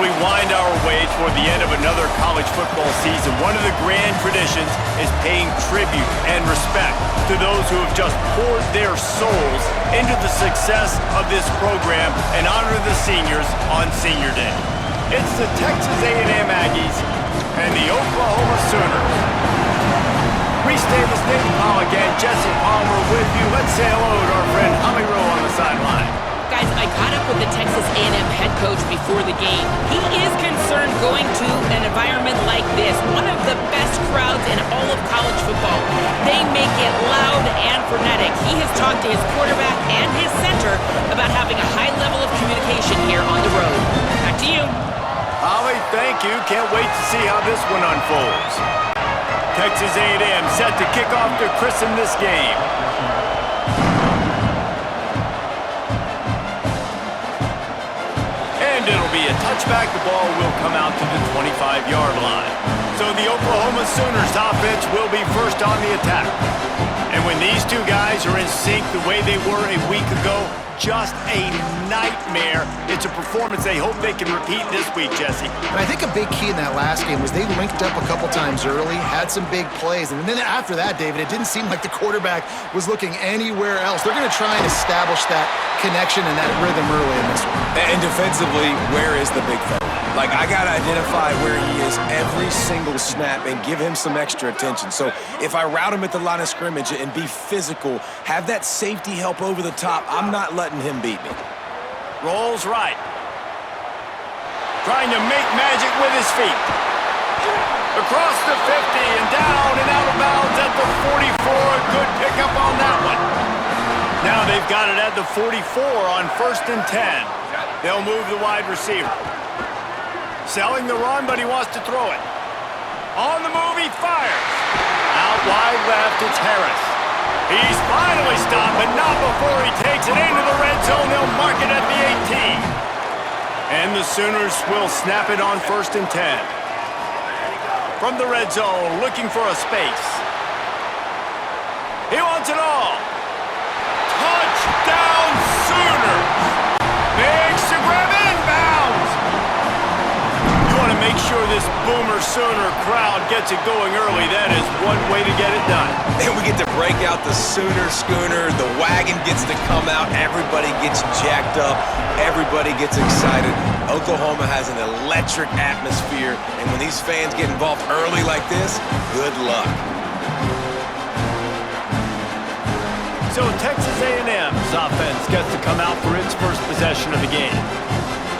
we wind our way toward the end of another college football season, one of the grand traditions is paying tribute and respect to those who have just poured their souls into the success of this program and honor the seniors on Senior Day. It's the Texas A&M Aggies and the Oklahoma Sooners. Reese Davis, Nathan Pollock, and Jesse Palmer with you. Let's say hello to our friend Tommy Rowe on the sideline. Guys, I caught up with the Texas A&M head coach before the game. He is concerned going to an environment like this, one of the best crowds in all of college football. They make it loud and frenetic. He has talked to his quarterback and his center about having a high level of communication here on the road. Back to you. Holly, thank you. Can't wait to see how this one unfolds. Texas A&M set to kick off to christen this game. And it'll be a touchback. The ball will come out to the 25-yard line. So the Oklahoma Sooners offense will be first on the attack. And when these two guys are in sync the way they were a week ago, just a nightmare. It's a performance they hope they can repeat this week, Jesse. And I think a big key in that last game was they linked up a couple times early, had some big plays, and then after that, David, it didn't seem like the quarterback was looking anywhere else. They're going to try and establish that connection and that rhythm early in this one. And defensively, where is the big fella? Like, I got to identify where he is every single snap and give him some extra attention. So if I route him at the line of scrimmage and be physical, have that safety help over the top, I'm not letting him beat me. Rolls right. Trying to make magic with his feet. Across the 50 and down and out of bounds at the 44. A good pickup on that one. Now they've got it at the 44 on 1st and 10. They'll move the wide receiver. Selling the run, but he wants to throw it. On the move, he fires. Out wide left, it's Harris. He's finally stopped, but not before he takes it into the red zone. They'll mark it at the 18. And the Sooners will snap it on 1st and 10. From the red zone, looking for a space. He wants it all. Touchdown, Sooners! Makes the grab inbounds. You want to make sure this Boomer Sooner crowd gets it going early. That is one way to get it done. And we get to break out the Sooner schooner. The wagon gets to come out. Everybody gets jacked up. Everybody gets excited. Oklahoma has an electric atmosphere. And when these fans get involved early like this, good luck. So Texas A&M's offense gets to come out for its first possession of the game.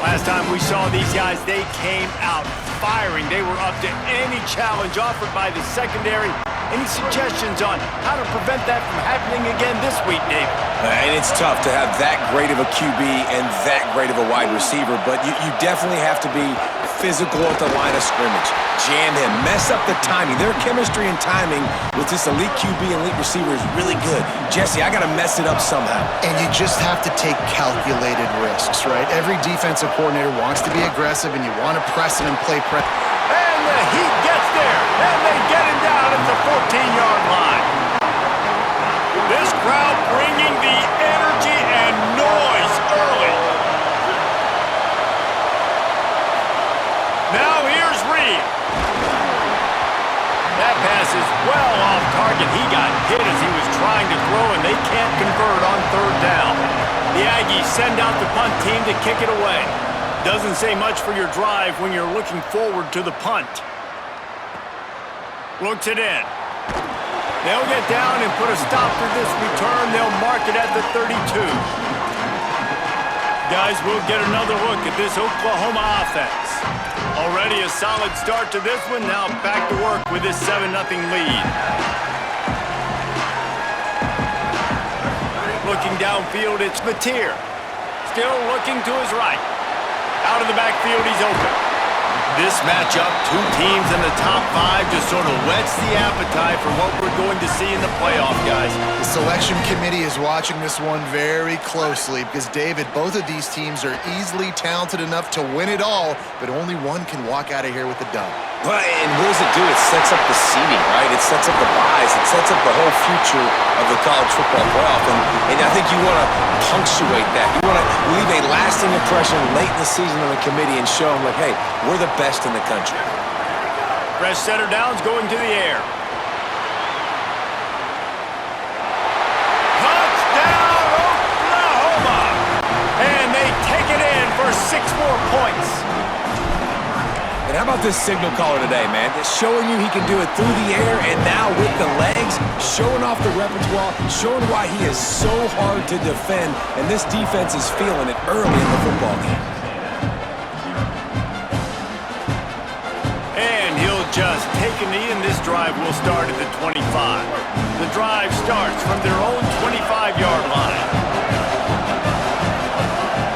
Last time we saw these guys, they came out firing. They were up to any challenge offered by the secondary. Any suggestions on how to prevent that from happening again this week, David? And it's tough to have that great of a QB and that great of a wide receiver, but you definitely have to be physical at the line of scrimmage. Jam him, mess up the timing. Their chemistry and timing with this elite QB and elite receiver is really good. Jesse, I got to mess it up somehow. And you just have to take calculated risks, right? Every defensive coordinator wants to be aggressive, and you want to press it and play press. And the Heat gets there, and they get him down at the 14-yard line. This crowd bringing the energy and noise early. Now here's Reed. That pass is well off target. He got hit as he was trying to throw, and they can't convert on 3rd down. The Aggies send out the punt team to kick it away. Doesn't say much for your drive when you're looking forward to the punt. Looks it in. They'll get down and put a stop to this return. They'll mark it at the 32. Guys, we'll get another look at this Oklahoma offense. Already a solid start to this one. Now back to work with this 7-0 lead. Looking downfield, it's Mateer. Still looking to his right. Out of the backfield, he's open. This matchup, two teams in the top 5, just sort of whets the appetite for what we're going to see in the playoff, guys. The selection committee is watching this one very closely because, David, both of these teams are easily talented enough to win it all, but only one can walk out of here with a dub. Well, and what does it do? It sets up the seeding, right? It sets up the buys. It sets up the whole future of the college football playoff. And I think you want to punctuate that. You want to leave a lasting impression late in the season on the committee and show them, like, hey, we're the best in the country. Fresh center downs going to the air. Touchdown, Oklahoma! And they take it in for 6 more points. And how about this signal caller today, man? It's showing you he can do it through the air and now with the legs, showing off the repertoire, showing why he is so hard to defend, and this defense is feeling it early in the football game. And he'll just take a knee, and this drive will start at the 25. The drive starts from their own 25-yard line.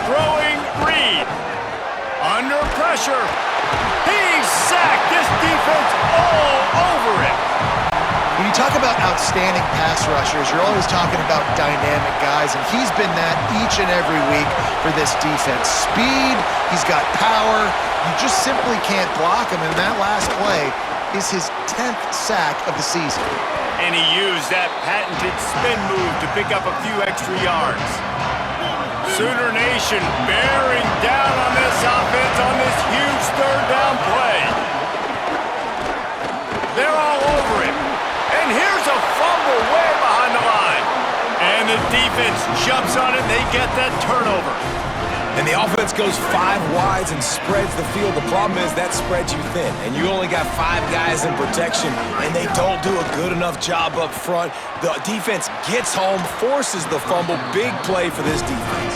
Throwing Reed. Under pressure. He's sacked. This defense all over it. When you talk about outstanding pass rushers, you're always talking about dynamic guys, and he's been that each and every week for this defense. Speed, he's got power. You just simply can't block him, and that last play is his 10th sack of the season. And he used that patented spin move to pick up a few extra yards. Sooner Nation bearing down on this offense on this huge third down play. They're all over him. And here's a fumble way behind the line. And the defense jumps on it. They get that turnover. And the offense goes 5 wides and spreads the field. The problem is that spreads you thin, and you only got 5 guys in protection, and they don't do a good enough job up front. The defense gets home, forces the fumble. Big play for this defense.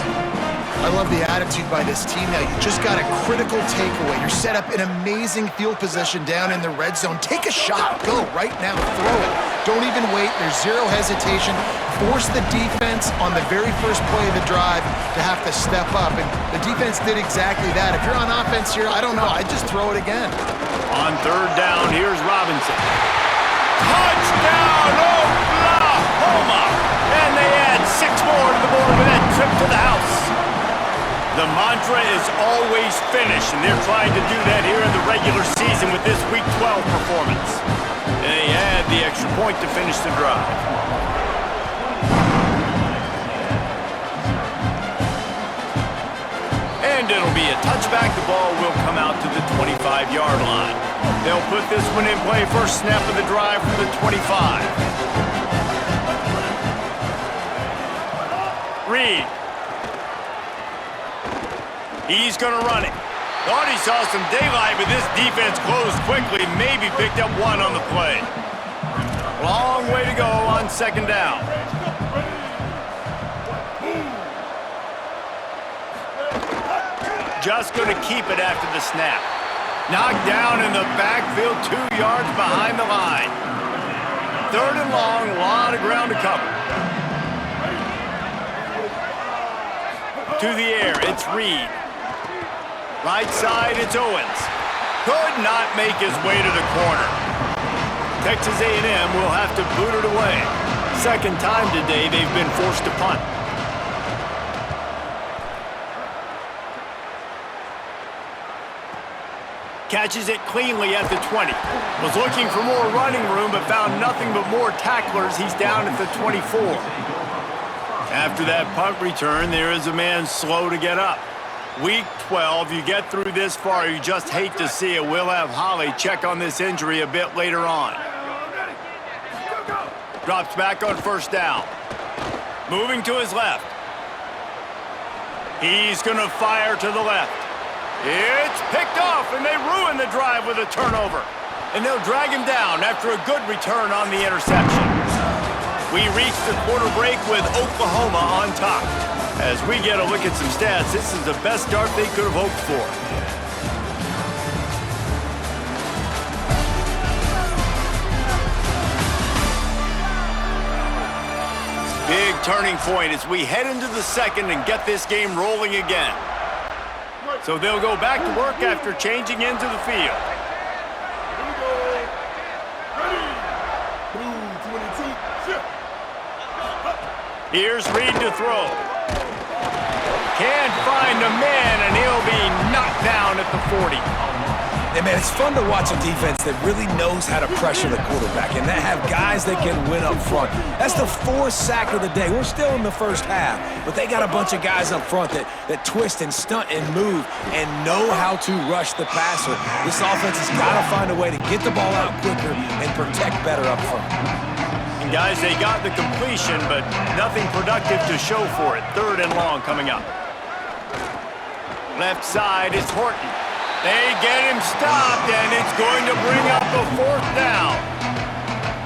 I love the attitude by this team now. You just got a critical takeaway. You're set up in amazing field position down in the red zone. Take a shot. Go right now. Throw it. Don't even wait. There's zero hesitation. Force the defense on the very first play of the drive to have to step up. And the defense did exactly that. If you're on offense here, I don't know. I'd just throw it again. On third down, here's Robinson. Touchdown, Oklahoma! And they add 6 more to the board with that trip to the house. The mantra is always finish, and they're trying to do that here in the regular season with this Week 12 performance. And they add the extra point to finish the drive. And it'll be a touchback. The ball will come out to the 25-yard line. They'll put this one in play. First snap of the drive from the 25. Reed. He's going to run it. Thought he saw some daylight, but this defense closed quickly. Maybe picked up 1 on the play. Long way to go on second down. Just going to keep it after the snap. Knocked down in the backfield, 2 yards behind the line. Third and long, a lot of ground to cover. To the air, it's Reed. Right side, it's Owens. Could not make his way to the corner. Texas A&M will have to boot it away. Second time today they've been forced to punt. Catches it cleanly at the 20. Was looking for more running room, but found nothing but more tacklers. He's down at the 24. After that punt return, there is a man slow to get up. Week 12, you get through this far, you just hate to see it. We'll have Holly check on this injury a bit later on. Drops back on first down. Moving to his left. He's going to fire to the left. It's picked off, and they ruin the drive with a turnover. And they'll drag him down after a good return on the interception. We reach the quarter break with Oklahoma on top. As we get a look at some stats, this is the best start they could have hoped for. Big turning point as we head into the second and get this game rolling again. So they'll go back to work after changing into the field. Here's Reed to throw. Can't find a man, and he'll be knocked down at the 40. Hey, man, it's fun to watch a defense that really knows how to pressure the quarterback and that have guys that can win up front. That's the 4th sack of the day. We're still in the first half, but they got a bunch of guys up front that twist and stunt and move and know how to rush the passer. This offense has got to find a way to get the ball out quicker and protect better up front. And guys, they got the completion, but nothing productive to show for it. 3rd and long coming up. Left side is Horton. They get him stopped, and it's going to bring up a 4th down.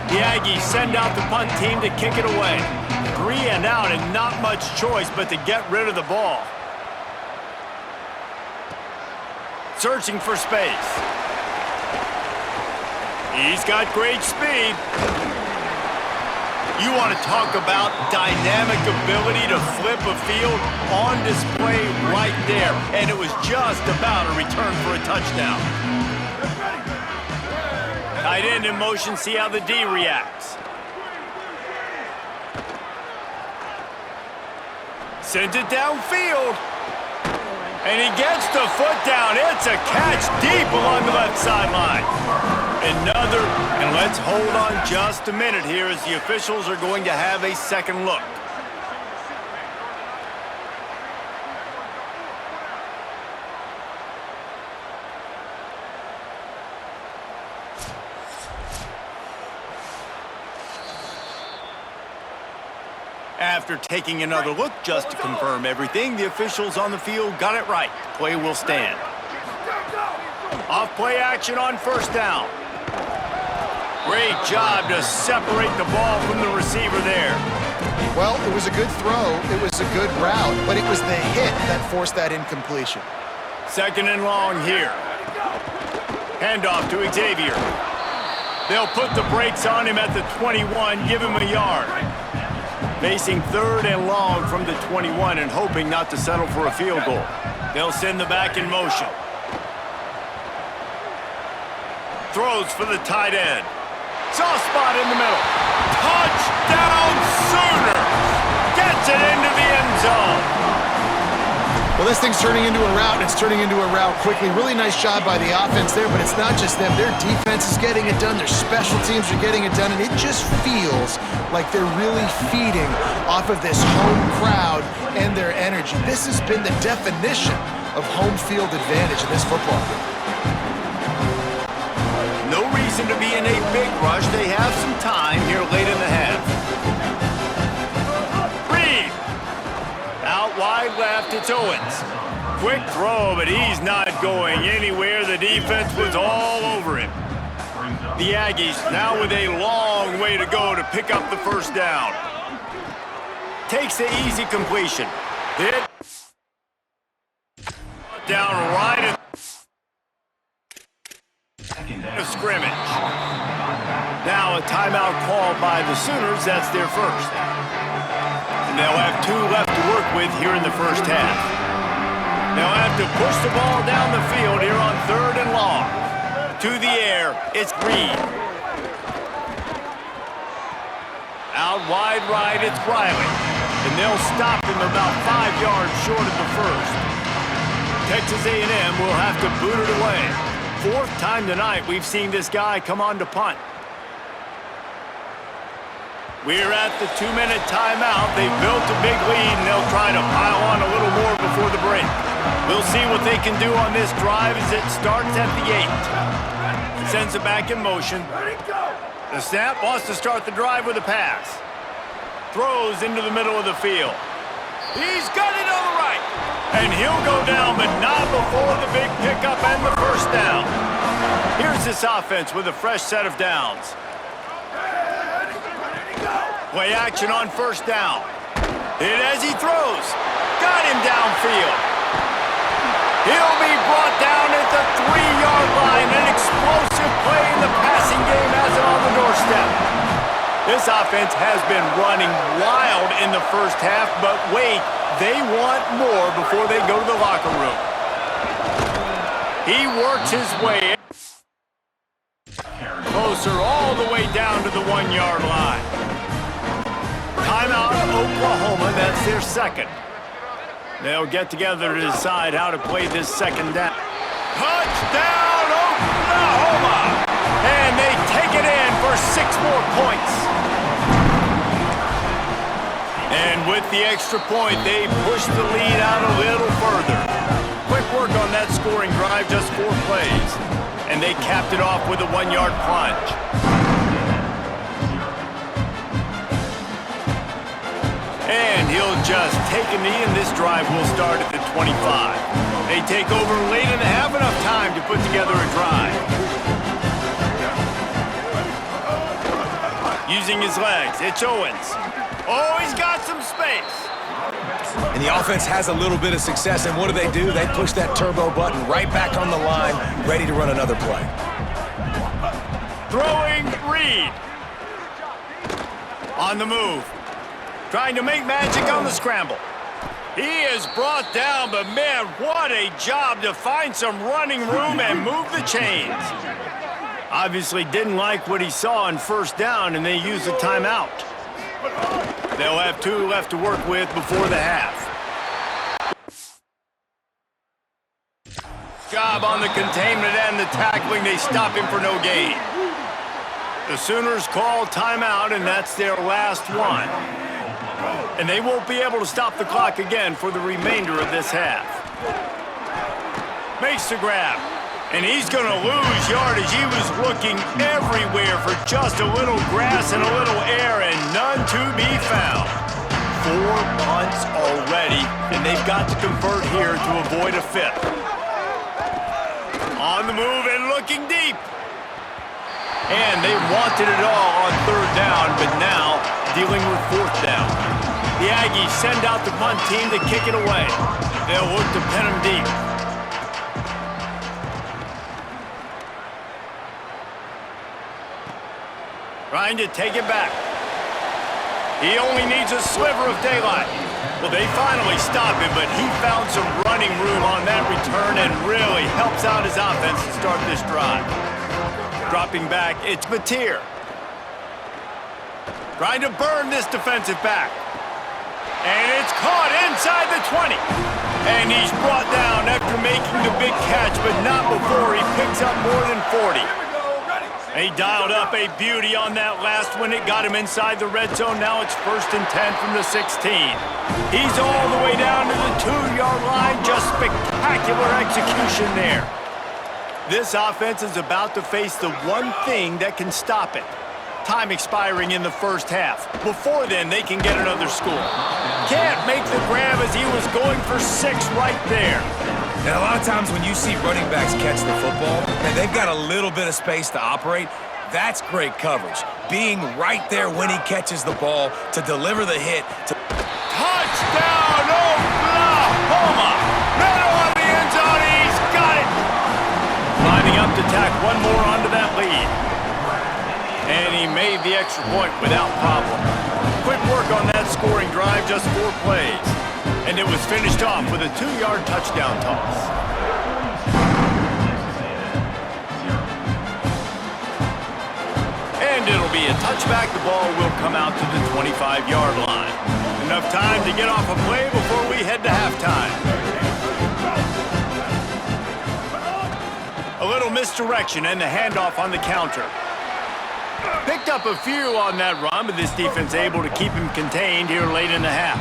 The Aggies send out the punt team to kick it away. 3 and out, and not much choice but to get rid of the ball. Searching for space. He's got great speed. You want to talk about dynamic ability to flip a field on display right there. And it was just about a return for a touchdown. Tight end in motion, see how the D reacts. Sends it downfield. And he gets the foot down. It's a catch deep along the left sideline. Another, and let's hold on just a minute here as the officials are going to have a second look. After taking another look just to confirm everything, the officials on the field got it right. Play will stand. Off play action on 1st down. Great job to separate the ball from the receiver there. Well, it was a good throw. It was a good route, but it was the hit that forced that incompletion. 2nd and long here. Handoff to Xavier. They'll put the brakes on him at the 21, give him a yard. Facing 3rd and long from the 21 and hoping not to settle for a field goal. They'll send the back in motion. Throws for the tight end. Soft spot in the middle. Touchdown Sooners! Gets it into the end zone. Well, this thing's turning into a route, and it's turning into a route quickly. Really nice job by the offense there, but it's not just them. Their defense is getting it done. Their special teams are getting it done, and it just feels like they're really feeding off of this home crowd and their energy. This has been the definition of home field advantage in this football game. No reason to be in a big rush. They have some time here late in the half. Reed. Out wide left, it's Owens. Quick throw, but he's not going anywhere. The defense was all over him. The Aggies now with a long way to go to pick up the 1st down. Takes the easy completion. Hit. Down right at the scrimmage. Now a timeout called by the Sooners. That's their 1st. And they'll have 2 left to work with here in the 1st half. They'll have to push the ball down the field here on 3rd and long. To the air, it's Reed. Out wide right, it's Riley. And they'll stop him about 5 yards short of the 1st. Texas A&M will have to boot it away. 4th time tonight we've seen this guy come on to punt. We're at the 2-minute timeout. They've built a big lead, and they'll try to pile on a little more before the break. We'll see what they can do on this drive as it starts at the 8. Sends it back in motion. The snap wants to start the drive with a pass. Throws into the middle of the field. He's got it on the right. And he'll go down, but not before the big pickup and the 1st down. Here's this offense with a fresh set of downs. Play action on 1st down. Hit as he throws. Got him downfield. He'll be brought down at the 3-yard line. An explosive play in the passing game has it on the doorstep. This offense has been running wild in the 1st half, but wait, they want more before they go to the locker room. He works his way closer all the way down to the 1-yard line. Timeout, Oklahoma. That's their second. They'll get together to decide how to play this second down. Touchdown, Oklahoma! And they take it in for 6 more points. And with the extra point, they push the lead out a little further. Quick work on that scoring drive, just 4 plays. And they capped it off with a 1-yard plunge. And he'll just take a knee, and this drive will start at the 25. They take over late and have enough time to put together a drive. Using his legs, it's Owens. Oh, he's got some space. And the offense has a little bit of success, and what do? They push that turbo button right back on the line, ready to run another play. Throwing Reed. On the move. Trying to make magic on the scramble. He is brought down, but man, what a job to find some running room and move the chains. Obviously didn't like what he saw on first down, and they used a timeout. They'll have 2 left to work with before the half. Job on the containment and the tackling. They stop him for no gain. The Sooners call timeout, and that's their last one. And they won't be able to stop the clock again for the remainder of this half. Makes the grab. And he's going to lose yardage. He was looking everywhere for just a little grass and a little air, and none to be found. 4 punts already, and they've got to convert here to avoid a 5th. On the move and looking deep. And they wanted it all on 3rd down, but now dealing with 4th down. The Aggies send out the punt team to kick it away. They'll look to pin him deep. Trying to take it back. He only needs a sliver of daylight. Well, they finally stop him, but he found some running room on that return and really helps out his offense to start this drive. Dropping back, it's Mateer. Trying to burn this defensive back. And it's caught inside the 20. And he's brought down after making the big catch, but not before he picks up more than 40. He dialed up a beauty on that last one. It got him inside the red zone. Now it's 1st and 10 from the 16. He's all the way down to the 2-yard line. Just spectacular execution there. This offense is about to face the one thing that can stop it. Time expiring in the first half. Before then, they can get another score. Can't make the grab as he was going for 6 right there. And a lot of times when you see running backs catch the football, and they've got a little bit of space to operate, that's great coverage. Being right there when he catches the ball to deliver the hit. Touchdown, Oklahoma! Middle of the end zone, he's got it! Lining up to tack one more onto that lead. And he made the extra point without problem. Quick work on that scoring drive, just 4 plays. And it was finished off with a 2-yard touchdown toss. And it'll be a touchback. The ball will come out to the 25-yard line. Enough time to get off a play before we head to halftime. A little misdirection and the handoff on the counter. Picked up a few on that run, but this defense able to keep him contained here late in the half.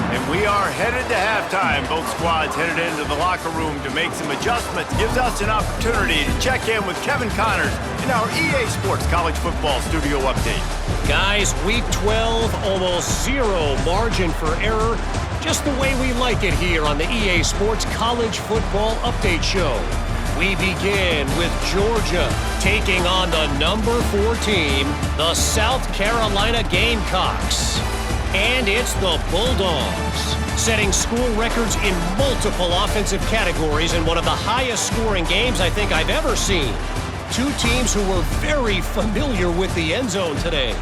And we are headed to halftime. Both squads headed into the locker room to make some adjustments. Gives us an opportunity to check in with Kevin Connors in our EA Sports College Football Studio Update. Guys, Week 12, almost 0 margin for error. Just the way we like it here on the EA Sports College Football Update Show. We begin with Georgia taking on the number 4 team, the South Carolina Gamecocks. And it's the Bulldogs, setting school records in multiple offensive categories in one of the highest scoring games I think I've ever seen. 2 teams who were very familiar with the end zone today.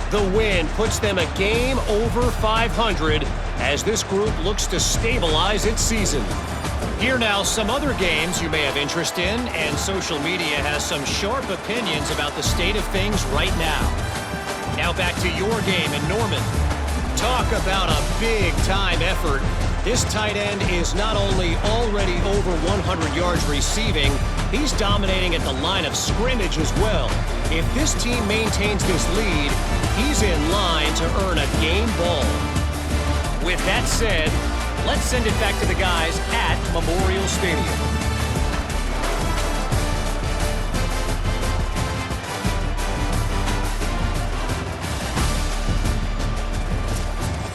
The win puts them a game over 500 as this group looks to stabilize its season. Here now, some other games you may have interest in, and social media has some sharp opinions about the state of things right now. Now back to your game in Norman. Talk about a big-time effort. This tight end is not only already over 100 yards receiving, he's dominating at the line of scrimmage as well. If this team maintains this lead, he's in line to earn a game ball. With that said, let's send it back to the guys at Memorial Stadium.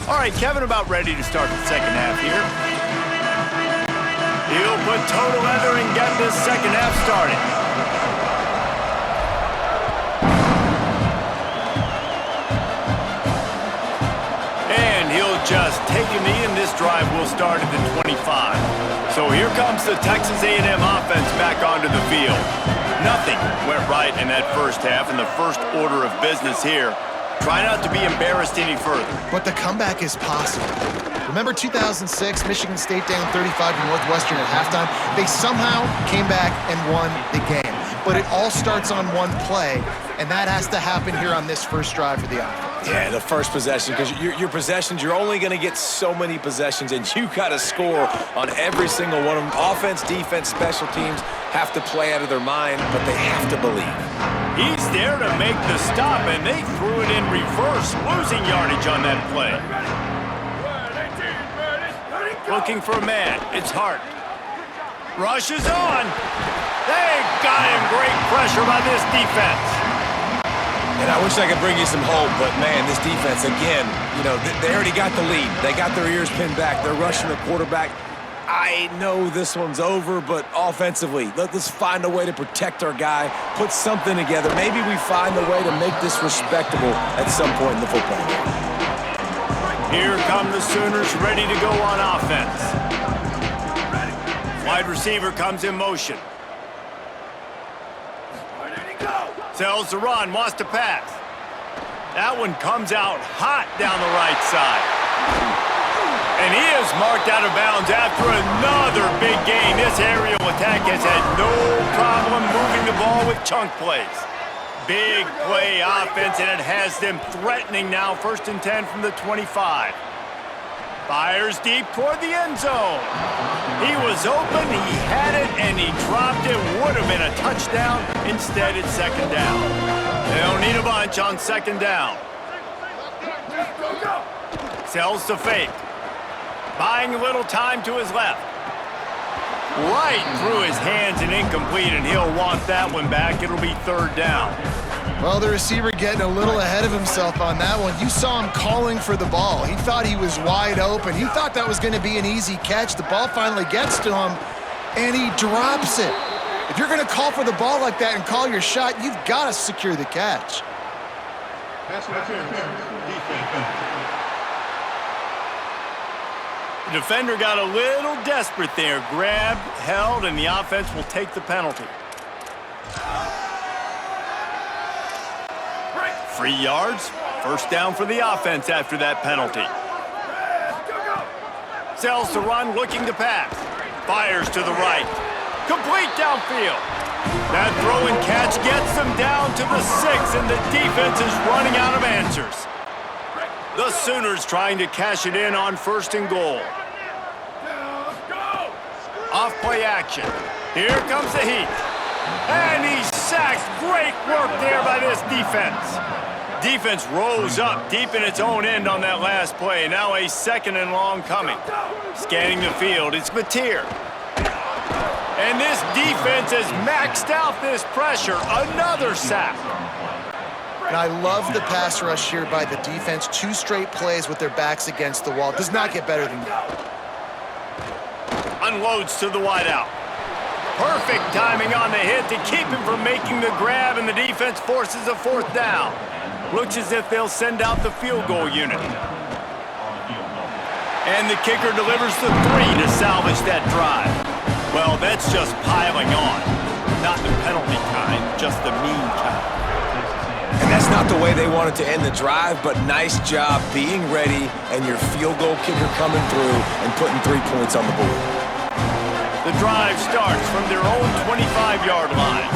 All right, Kevin about ready to start the second half here. He'll put total leather and get this second half started. And he'll just take a knee, and this drive will start at the 25. So here comes the Texas A&M offense back onto the field. Nothing went right in that first half, and the first order of business here. Try not to be embarrassed any further. But the comeback is possible. Remember 2006, Michigan State down 35 to Northwestern at halftime? They somehow came back and won the game. But it all starts on one play, and that has to happen here on this first drive for the offense. Yeah, the first possession, because your possessions, you're only going to get so many possessions, and you got to score on every single one of them. Offense, defense, special teams have to play out of their mind, but they have to believe. He's there to make the stop, and they threw it in reverse, losing yardage on that play. Looking for a man. It's Hart. Rush is on. They got him. Great pressure by this defense. And I wish I could bring you some hope, but, man, this defense, again, you know, they already got the lead. They got their ears pinned back. They're rushing the quarterback. I know this one's over, but offensively, let's find a way to protect our guy, put something together. Maybe we find a way to make this respectable at some point in the football game. Here come the Sooners ready to go on offense. Wide receiver comes in motion. Sells the run, wants to pass. That one comes out hot down the right side. And he is marked out of bounds after another big gain. This aerial attack has had no problem moving the ball with chunk plays. Big play offense, and it has them threatening now. 1st and 10 from the 25. Fires deep toward the end zone. He was open, he had it, and he dropped it. Would have been a touchdown. Instead, it's second down. They don't need a bunch on second down. Sells to fake. Buying a little time to his left. Right through his hands and incomplete, and he'll want that one back. It'll be third down. Well, the receiver getting a little ahead of himself on that one. You saw him calling for the ball. He thought he was wide open. He thought that was going to be an easy catch. The ball finally gets to him, and he drops it. If you're going to call for the ball like that and call your shot, you've got to secure the catch. The defender got a little desperate there. Grabbed, held, and the offense will take the penalty. 3 yards. First down for the offense after that penalty. Sells to run, looking to pass. Fires to the right. Complete downfield. That throw and catch gets them down to the 6, and the defense is running out of answers. The Sooners trying to cash it in on 1st and goal. Off play action. Here comes the heat. And he's sacked. Great work there by this defense. Defense rose up deep in its own end on that last play. Now a 2nd and long coming. Scanning the field, it's Mateer. And this defense has maxed out this pressure. Another sack. And I love the pass rush here by the defense. 2 straight plays with their backs against the wall. Does not get better than that. Unloads to the wideout. Perfect timing on the hit to keep him from making the grab, and the defense forces a 4th down. Looks as if they'll send out the field goal unit. And the kicker delivers the 3 to salvage that drive. Well, that's just piling on. Not the penalty kind, just the mean kind. And that's not the way they wanted to end the drive, but nice job being ready and your field goal kicker coming through and putting 3 points on the board. The drive starts from their own 25-yard line.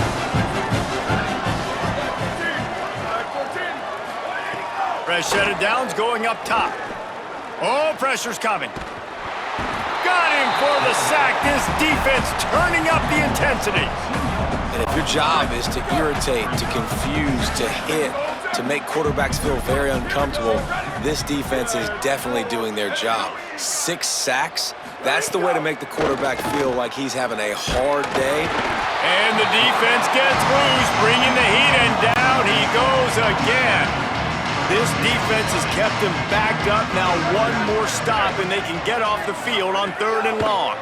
Fresh set of downs going up top. Oh, pressure's coming. Got him for the sack. This defense turning up the intensity. And if your job is to irritate, to confuse, to hit, to make quarterbacks feel very uncomfortable, this defense is definitely doing their job. 6 sacks, that's the way to make the quarterback feel like he's having a hard day. And the defense gets loose, bringing the heat, and down he goes again. This defense has kept them backed up. Now one more stop, and they can get off the field on 3rd and long.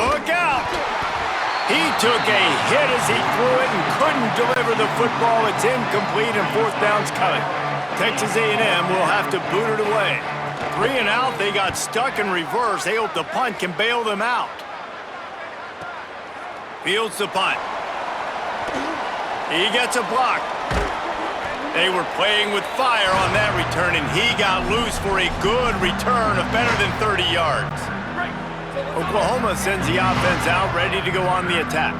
Look out! He took a hit as he threw it and couldn't deliver the football. It's incomplete, and 4th down's coming. Texas A&M will have to boot it away. 3 and out, they got stuck in reverse. They hope the punt can bail them out. Fields the punt. He gets a block. They were playing with fire on that return, and he got loose for a good return of better than 30 yards. Oklahoma sends the offense out, ready to go on the attack.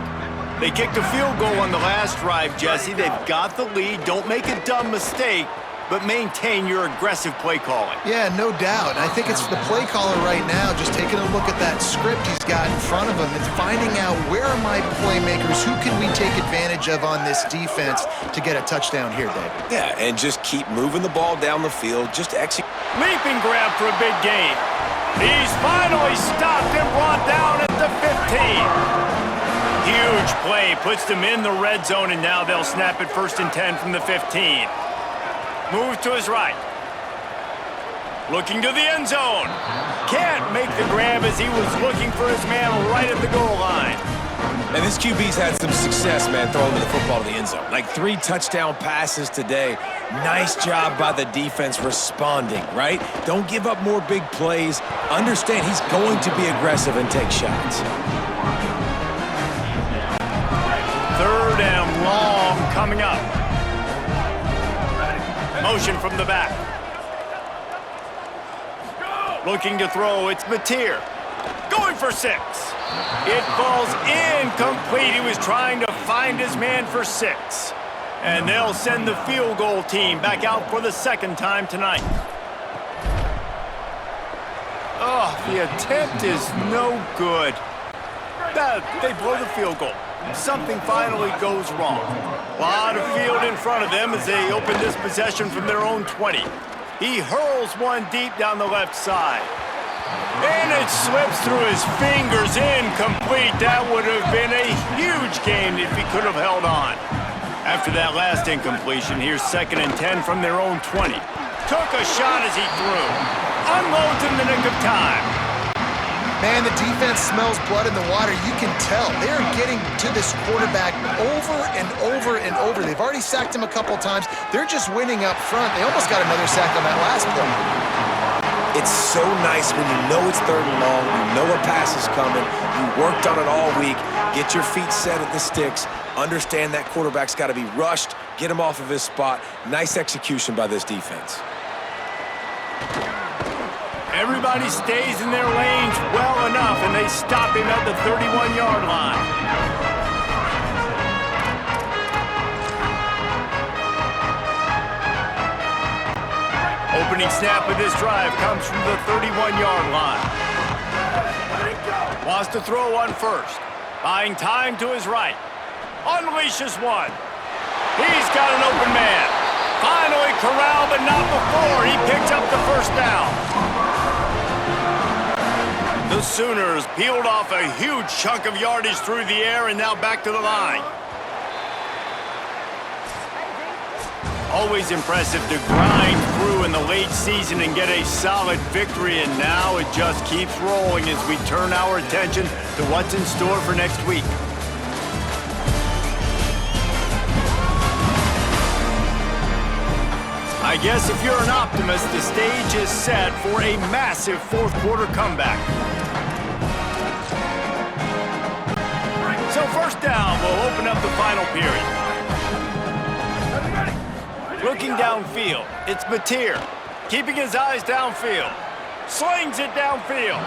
They kicked a field goal on the last drive, Jesse. They've got the lead. Don't make a dumb mistake, but maintain your aggressive play calling. Yeah, no doubt. I think it's the play caller right now just taking a look at that script he's got in front of him and finding out where are my playmakers, who can we take advantage of on this defense to get a touchdown here, Dave. Yeah, and just keep moving the ball down the field. Just execute. Leaping grab for a big gain. He's finally stopped and brought down at the 15. Huge play, puts them in the red zone, and now they'll snap it 1st and 10 from the 15. Moves to his right. Looking to the end zone. Can't make the grab as he was looking for his man right at the goal line. And this QB's had some success, man, throwing the football to the end zone. Like 3 touchdown passes today. Nice job by the defense responding, right? Don't give up more big plays. Understand he's going to be aggressive and take shots. 3rd and long coming up. Motion from the back. Looking to throw, it's Mateer. Going for 6. It falls incomplete. He was trying to find his man for 6. And they'll send the field goal team back out for the 2nd time tonight. Oh, the attempt is no good. They blow the field goal. Something finally goes wrong. A lot of field in front of them as they open this possession from their own 20. He hurls one deep down the left side. And it slips through his fingers, incomplete. That would have been a huge gain if he could have held on. After that last incompletion, here's 2nd and 10 from their own 20. Took a shot as he threw. Unloads in the nick of time. Man, the defense smells blood in the water. You can tell. They're getting to this quarterback over and over and over. They've already sacked him a couple times. They're just winning up front. They almost got another sack on that last play. It's so nice when you know it's 3rd and long, you know a pass is coming, you worked on it all week, get your feet set at the sticks, understand that quarterback's got to be rushed, get him off of his spot. Nice execution by this defense. Everybody stays in their lanes well enough, and they stop him at the 31-yard line. Opening snap of this drive comes from the 31-yard line. Wants to throw on 1st. Buying time to his right. Unleashes one. He's got an open man. Finally corralled, but not before. He picks up the 1st down. The Sooners peeled off a huge chunk of yardage through the air and now back to the line. Always impressive to grind through in the late season and get a solid victory, and now it just keeps rolling as we turn our attention to what's in store for next week. I guess if you're an optimist, the stage is set for a massive 4th quarter comeback. So 1st down will open up the final period. Looking downfield, it's Mateer, keeping his eyes downfield. Slings it downfield.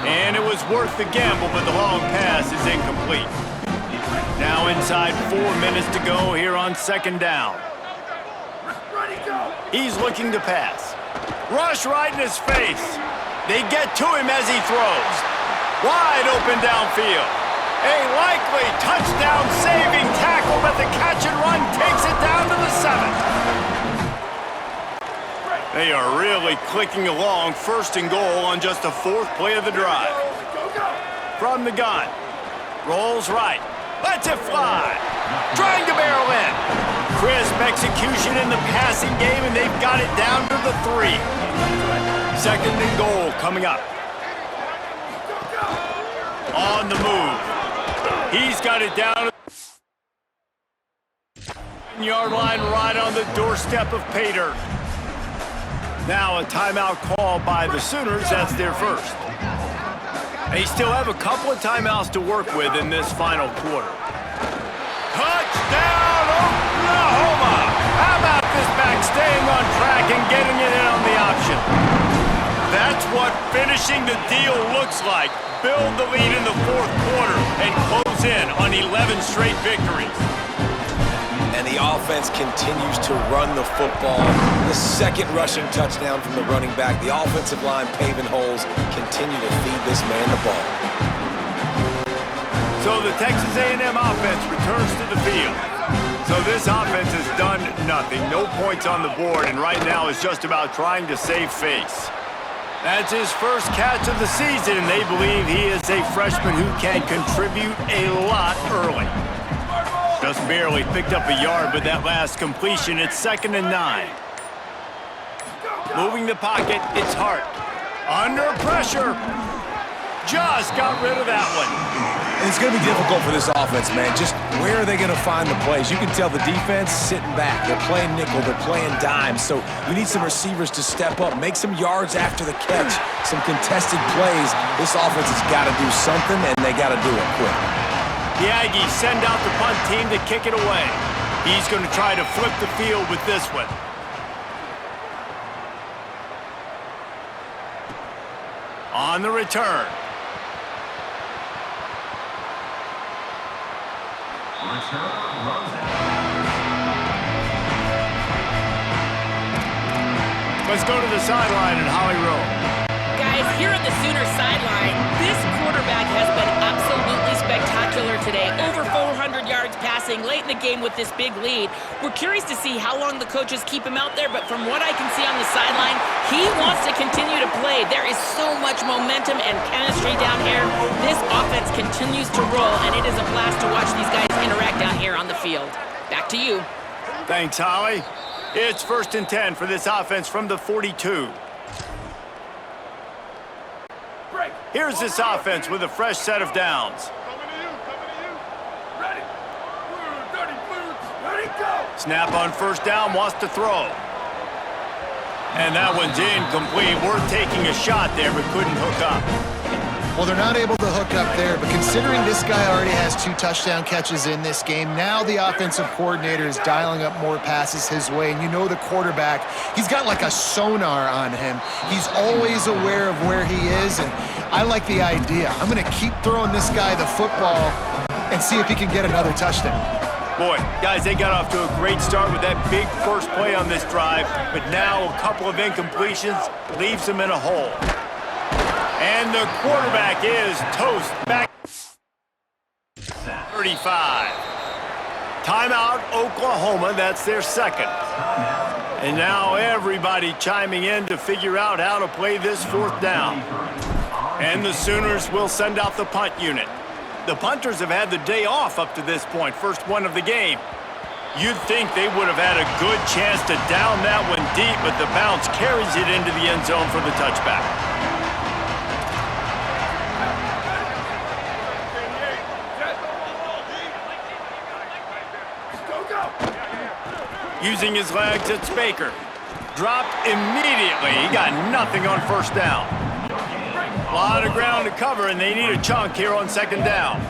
And it was worth the gamble, but the long pass is incomplete. Now inside 4 minutes to go here on second down. He's looking to pass. Rush right in his face. They get to him as he throws. Wide open downfield. A likely touchdown-saving tackle, but the catch and run takes it down to the 7. They are really clicking along, first and goal on just the 4th play of the drive. From the gun. Rolls right. Lets it fly. Trying to barrel in. Crisp execution in the passing game, and they've got it down to the 3. Second and goal coming up. On the move. He's got it down to the yard line right on the doorstep of pay dirt. Now a timeout call by the Sooners. That's their first. They still have a couple of timeouts to work with in this final quarter. Touchdown, Oklahoma! How about this back staying on track and getting it in on the option? That's what finishing the deal looks like. Build the lead in the 4th quarter and close in on 11 straight victories. And the offense continues to run the football. The second rushing touchdown from the running back. The offensive line paving holes. Continue to feed this man the ball. So the Texas A&M offense returns to the field. So this offense has done nothing. No points on the board, and right now is just about trying to save face. That's his first catch of the season, and they believe he is a freshman who can contribute a lot early. Just barely picked up a yard with that last completion. It's 2nd and 9. Moving the pocket, it's Hart. Under pressure. Just got rid of that one. And it's going to be difficult for this offense, man. Just where are they going to find the plays? You can tell the defense sitting back. They're playing nickel. They're playing dime. So you need some receivers to step up, make some yards after the catch, some contested plays. This offense has got to do something, and they got to do it quick. The Aggies send out the punt team to kick it away. He's going to try to flip the field with this one. On the return. Let's go to the sideline at Holly Rowe. Guys, here on the Sooners sideline, this quarterback has been absolutely spectacular today. Over 400 yards passing late in the game with this big lead. We're curious to see how long the coaches keep him out there, but from what I can see on the sideline, he wants to continue to play. There is so much momentum and chemistry down here. This offense continues to roll, and it is a blast to watch these guys interact down here on the field. Back to you. Thanks, Holly. It's 1st and 10 for this offense from the 42. Here's this offense with a fresh set of downs. Snap on first down, wants to throw. And that one's incomplete. We're taking a shot there, but couldn't hook up. Well, they're not able to hook up there, but considering this guy already has 2 touchdown catches in this game, now the offensive coordinator is dialing up more passes his way, and you know the quarterback, he's got like a sonar on him. He's always aware of where he is, and I like the idea. I'm going to keep throwing this guy the football and see if he can get another touchdown. Boy, guys, they got off to a great start with that big first play on this drive, but now a couple of incompletions leaves them in a hole. And the quarterback is toast back 35. Timeout, Oklahoma. That's their second. And now everybody chiming in to figure out how to play this 4th down. And the Sooners will send out the punt unit. The punters have had the day off up to this point, first one of the game. You'd think they would have had a good chance to down that one deep, but the bounce carries it into the end zone for the touchback. Using his legs, it's Baker. Dropped immediately. He got nothing on first down. A lot of ground to cover, and they need a chunk here on second down.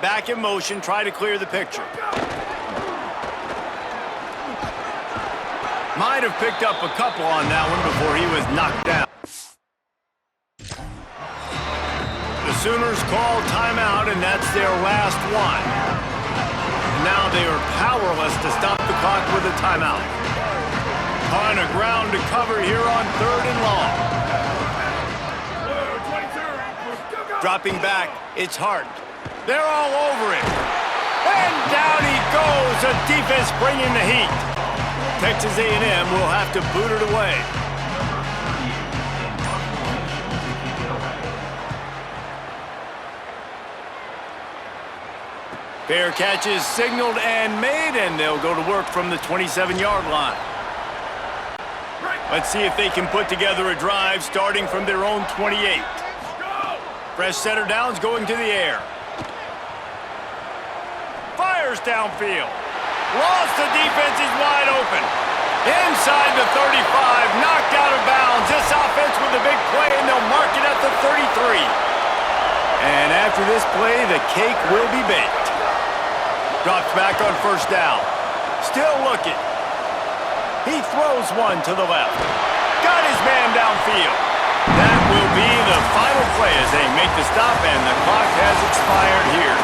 Back in motion, try to clear the picture. Might have picked up a couple on that one before he was knocked down. The Sooners call timeout, and that's their last one. Now they are powerless to stop the clock with a timeout. On a ground to cover here on 3rd and long. Dropping back, it's Hart. They're all over him. And down he goes. The defense bringing the heat. Texas A&M will have to boot it away. Fair catch is signaled and made, and they'll go to work from the 27-yard line. Let's see if they can put together a drive starting from their own 28. Fresh setter downs going to the air. Fires downfield. Lost, the defense is wide open. Inside the 35, knocked out of bounds. This offense with a big play, and they'll mark it at the 33. And after this play, the cake will be baked. Drops back on 1st down. Still looking. He throws one to the left. Got his man downfield. That will be the final play as they make the stop, and the clock has expired here.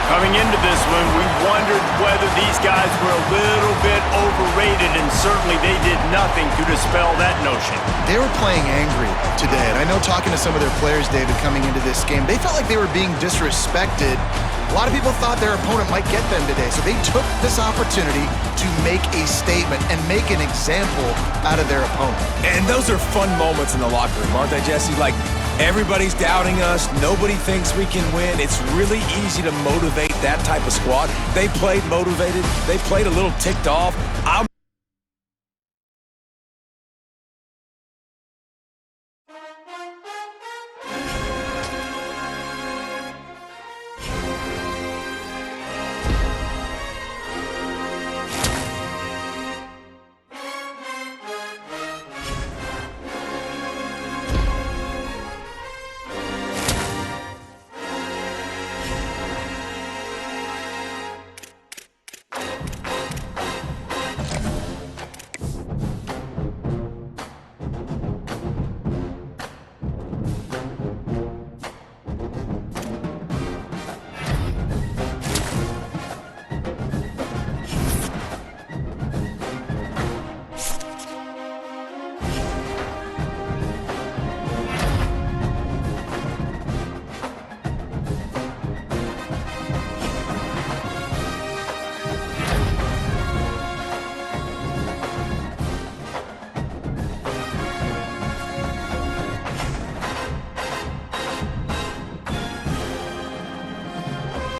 Coming into this one, we wondered whether these guys were a little bit overrated, and certainly they did nothing to dispel that notion. They were playing angry today, and I know talking to some of their players, David, coming into this game, they felt like they were being disrespected. A lot of people thought their opponent might get them today, so they took this opportunity to make a statement and make an example out of their opponent. And those are fun moments in the locker room, aren't they, Jesse? Like, everybody's doubting us. Nobody thinks we can win. It's really easy to motivate that type of squad. They played motivated. They played a little ticked off.